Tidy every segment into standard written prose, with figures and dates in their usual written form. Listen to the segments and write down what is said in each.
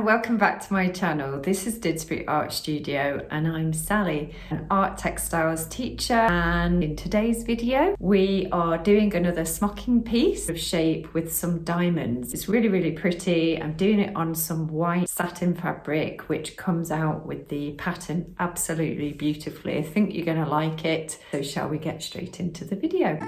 and welcome back to my channel. This is Didsbury Art Studio and I'm Sally, an art textiles teacher, and in today's video we are doing another smocking piece of shape with some diamonds. It's really pretty. I'm doing it on some white satin fabric which comes out with the pattern absolutely beautifully. I think you're going to like it. So shall we get straight into the video?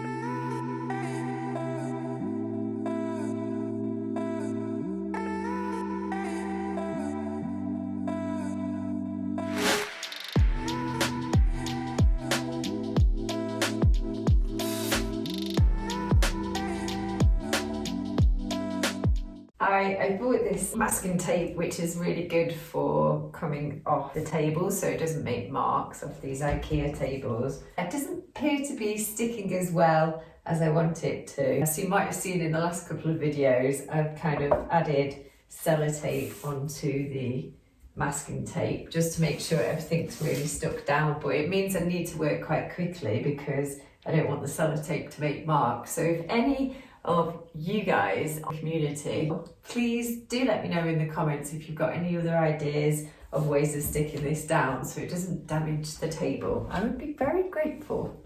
I bought this masking tape which is really good for coming off the table so it doesn't make marks off these IKEA tables. It doesn't appear to be sticking as well as I want it to. As you might have seen in the last couple of videos, I've kind of added sellotape onto the masking tape just to make sure everything's really stuck down, but it means I need to work quite quickly because I don't want the sellotape to make marks. So if any of you guys in the community, please do let me know in the comments if you've got any other ideas of ways of sticking this down so it doesn't damage the table. I would be very grateful.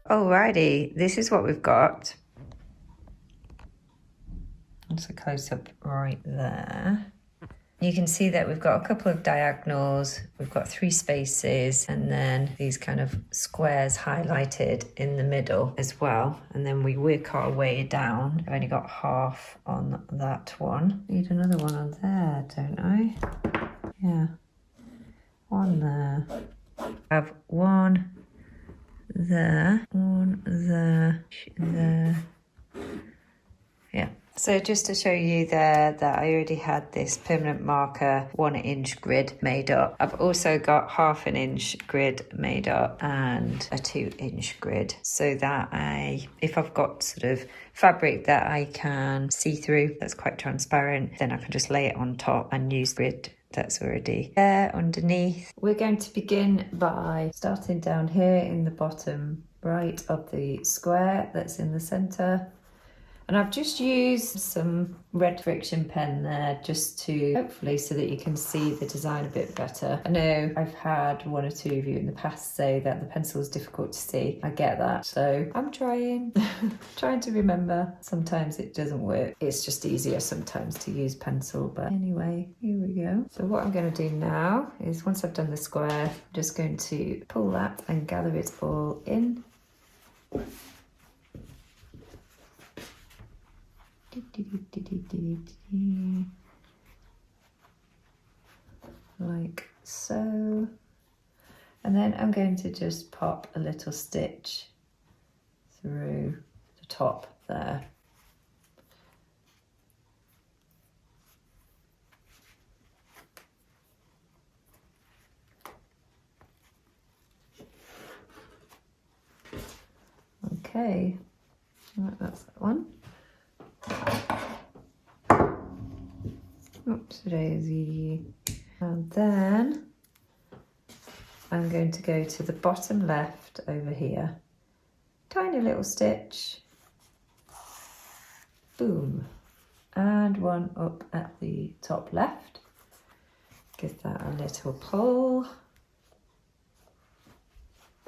Alrighty, this is what we've got. That's a close-up right there. You can see that we've got a couple of diagonals, we've got 3 spaces, and then these kind of squares highlighted in the middle as well. And then we work our way down. I've only got half on that one. Need another one on there, don't I? Yeah, one there. I have one there, one there. Yeah. So just to show you there that I already had this permanent marker 1-inch grid made up. I've also got 1/2 inch grid made up and a 2-inch grid so that if I've got sort of fabric that I can see through, that's quite transparent, then I can just lay it on top and use grid that's already there underneath. We're going to begin by starting down here in the bottom right of the square that's in the center. And I've just used some red friction pen there just to hopefully so that you can see the design a bit better. I know I've had 1 or 2 of you in the past say that the pencil is difficult to see. I get that. So I'm trying to remember. Sometimes it doesn't work. It's just easier sometimes to use pencil. But anyway, here we go. So what I'm going to do now is once I've done the square, I'm just going to pull that and gather it all in. Like so, and then I'm going to just pop a little stitch through the top there. Okay, right, that's that one. Oops, daisy. And then I'm going to go to the bottom left over here. Tiny little stitch. Boom. And one up at the top left. Give that a little pull.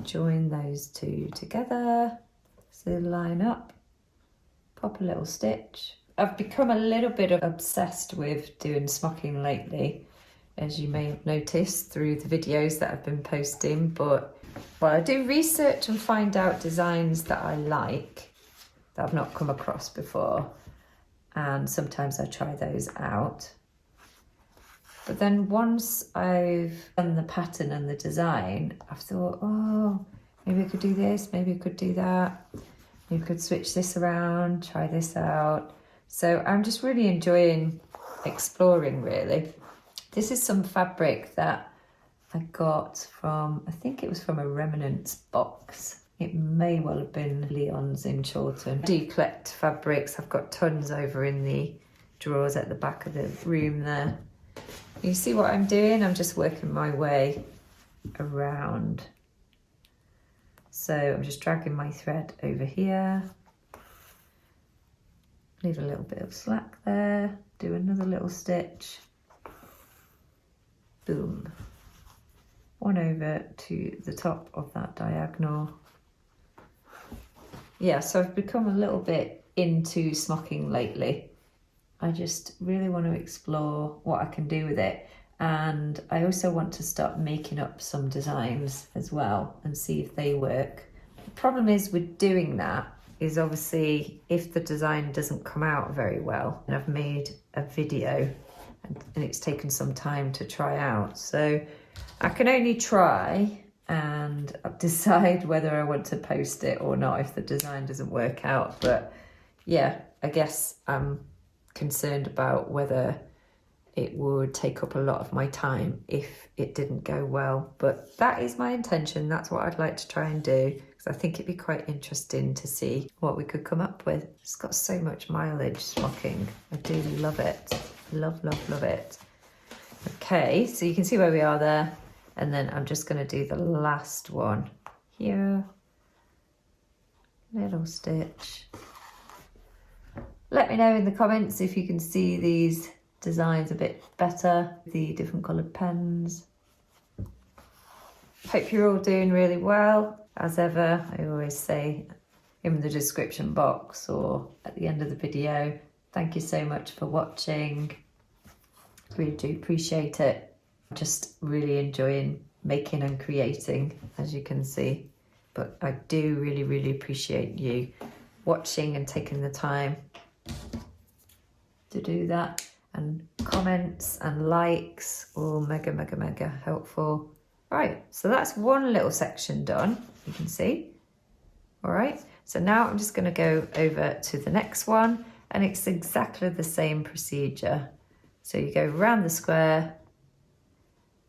Join those 2 together so they line up. Pop a little stitch. I've become a little bit obsessed with doing smocking lately, as you may have noticed through the videos that I've been posting, but I do research and find out designs that I like that I've not come across before, and sometimes I try those out. But then once I've done the pattern and the design, I've thought, oh, maybe I could do this, maybe I could do that. Maybe I could switch this around, try this out. So I'm just really enjoying exploring, really. This is some fabric that I got from, I think it was from a Remnants box. It may well have been Leon's in Chawton. I do collect fabrics. I've got tons over in the drawers at the back of the room there. You see what I'm doing? I'm just working my way around. So I'm just dragging my thread over here. Leave a little bit of slack there. Do another little stitch. Boom. One over to the top of that diagonal. Yeah, so I've become a little bit into smocking lately. I just really want to explore what I can do with it. And I also want to start making up some designs as well and see if they work. The problem is with doing that is obviously if the design doesn't come out very well, and I've made a video and it's taken some time to try out. So I can only try and decide whether I want to post it or not if the design doesn't work out. But yeah, I guess I'm concerned about whether it would take up a lot of my time if it didn't go well. But that is my intention. That's what I'd like to try and do, because I think it'd be quite interesting to see what we could come up with. It's got so much mileage, smocking. I do love it. Love, love, love it. Okay, so you can see where we are there. And then I'm just going to do the last one here. Little stitch. Let me know in the comments if you can see these designs a bit better, the different coloured pens. Hope you're all doing really well. As ever, I always say in the description box or at the end of the video, thank you so much for watching. Really do appreciate it. Just really enjoying making and creating, as you can see. But I do really, really appreciate you watching and taking the time to do that. And comments and likes, all mega, mega, mega helpful. Right, so that's one little section done, you can see. All right, so now I'm just going to go over to the next one, and it's exactly the same procedure. So you go around the square,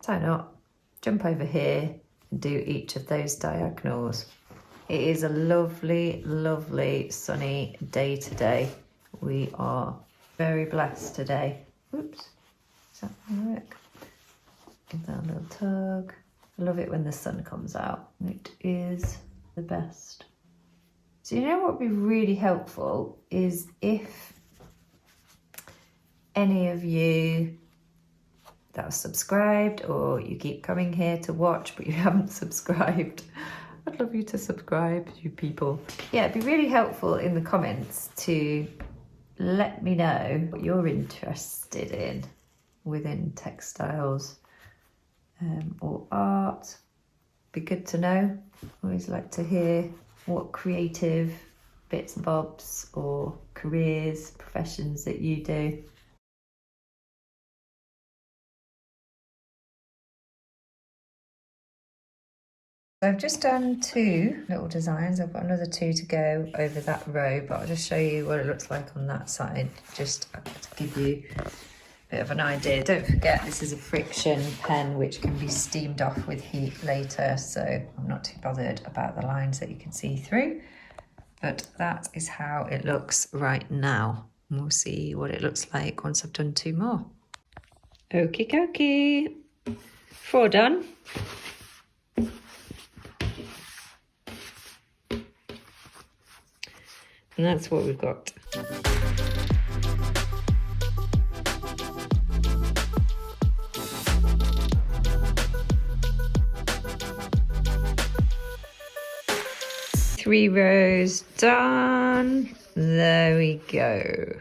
tie knot, jump over here, and do each of those diagonals. It is a lovely, lovely sunny day today. We are very blessed today. Oops, is that gonna work? Give that a little tug. I love it when the sun comes out. It is the best. So you know what would be really helpful is if any of you that are subscribed, or you keep coming here to watch but you haven't subscribed, I'd love you to subscribe, you people. Yeah, it'd be really helpful in the comments to let me know what you're interested in within textiles or art. Be good to know. Always like to hear what creative bits and bobs or careers, professions that you do. So I've just done 2 little designs. I've got another 2 to go over that row, but I'll just show you what it looks like on that side, just to give you a bit of an idea. Don't forget, this is a friction pen which can be steamed off with heat later, so I'm not too bothered about the lines that you can see through. But that is how it looks right now. And we'll see what it looks like once I've done 2 more. Okie dokie. 4 done. And that's what we've got. Three rows done. There we go.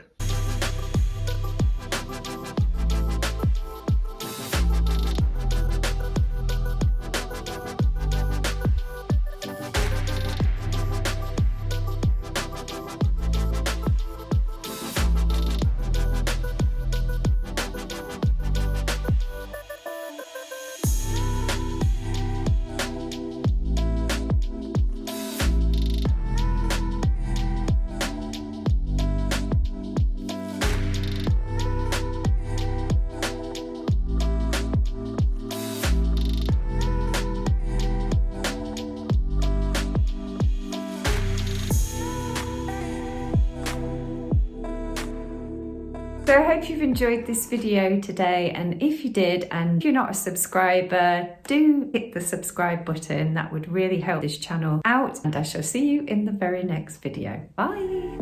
So I hope you've enjoyed this video today, and if you did, and if you're not a subscriber, do hit the subscribe button. That would really help this channel out, and I shall see you in the very next video. Bye!